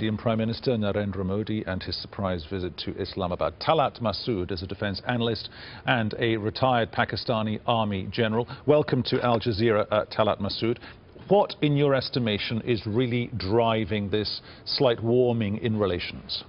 Indian Prime Minister Narendra Modi and his surprise visit to Islamabad. Talat Masood is a defense analyst and a retired Pakistani army general. Welcome to Al Jazeera, Talat Masood. What, in your estimation, is really driving this slight warming in relations?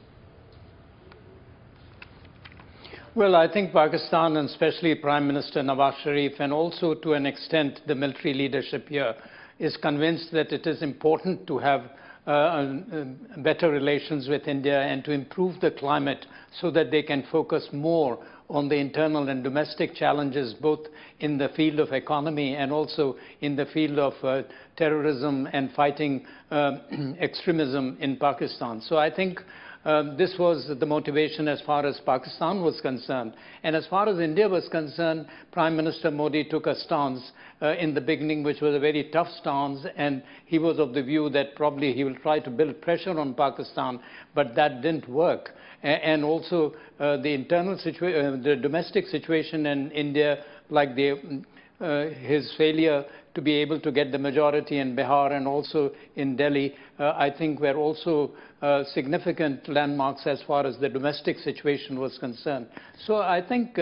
Well, I think Pakistan, and especially Prime Minister Nawaz Sharif, and also to an extent the military leadership here, is convinced that it is important to have better relations with India and to improve the climate so that they can focus more on the internal and domestic challenges, both in the field of economy and also in the field of terrorism and fighting extremism in Pakistan. So I think this was the motivation as far as Pakistan was concerned. And as far as India was concerned, Prime Minister Modi took a stance in the beginning, which was a very tough stance, and he was of the view that probably he will try to build pressure on Pakistan, but that didn't work. And also the domestic situation in India, like his failure to be able to get the majority in Bihar and also in Delhi, I think were also significant landmarks as far as the domestic situation was concerned. So I think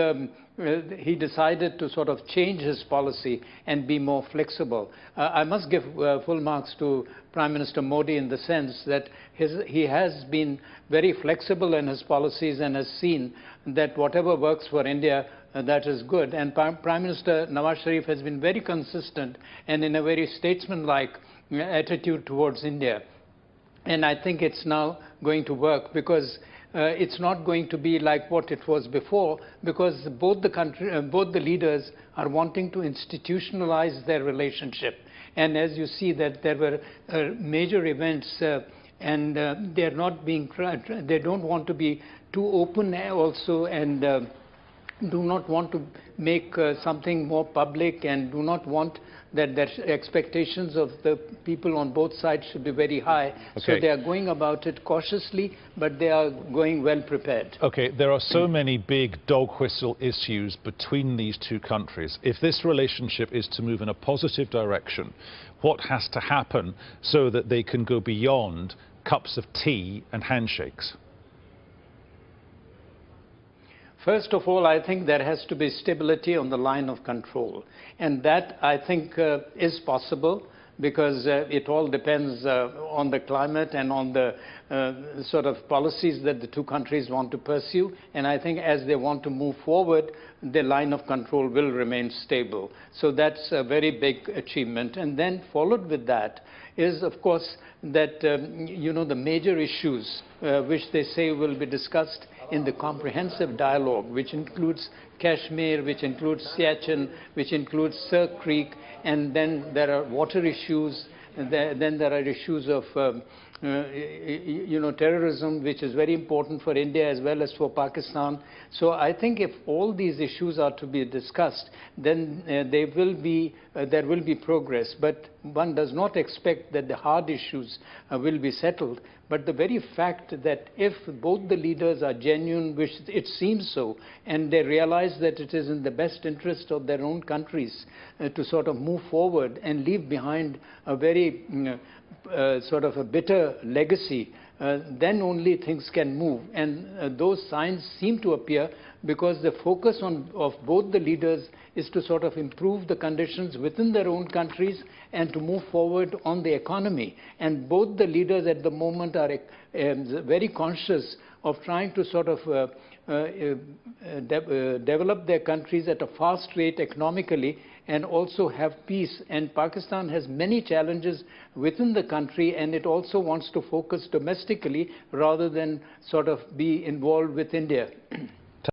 he decided to sort of change his policy and be more flexible. I must give full marks to Prime Minister Modi in the sense that he has been very flexible in his policies and has seen that whatever works for India, that is good. And Prime Minister Nawaz Sharif has been very consistent and in a very statesmanlike attitude towards India. And I think it's now going to work because it's not going to be like what it was before, because both the leaders are wanting to institutionalize their relationship. And as you see that there were major events and they're not being, they don't want to be too open also, and do not want to make something more public, and do not want that their expectations of the people on both sides should be very high. Okay. So they are going about it cautiously, but they are going well prepared. Okay, there are so many big dog whistle issues between these two countries. If this relationship is to move in a positive direction, what has to happen so that they can go beyond cups of tea and handshakes? First of all, I think there has to be stability on the line of control. And that, I think, is possible, because it all depends on the climate and on the sort of policies that the two countries want to pursue. And I think as they want to move forward, the line of control will remain stable. So that's a very big achievement. And then followed with that is, of course, that, the major issues which they say will be discussed in the comprehensive dialogue, which includes Kashmir, which includes Siachen, which includes Sir Creek, and then there are water issues, and then there are issues of terrorism, which is very important for India as well as for Pakistan. So I think if all these issues are to be discussed, then there will be progress. But one does not expect that the hard issues will be settled. But the very fact that if both the leaders are genuine, which it seems so, and they realize that it is in the best interest of their own countries to sort of move forward and leave behind a very sort of a bitter legacy, then only things can move. And those signs seem to appear, because the focus of both the leaders is to sort of improve the conditions within their own countries and to move forward on the economy. And both the leaders at the moment are very conscious of trying to sort of develop their countries at a fast rate economically and also have peace. And Pakistan has many challenges within the country, and it also wants to focus domestically rather than sort of be involved with India.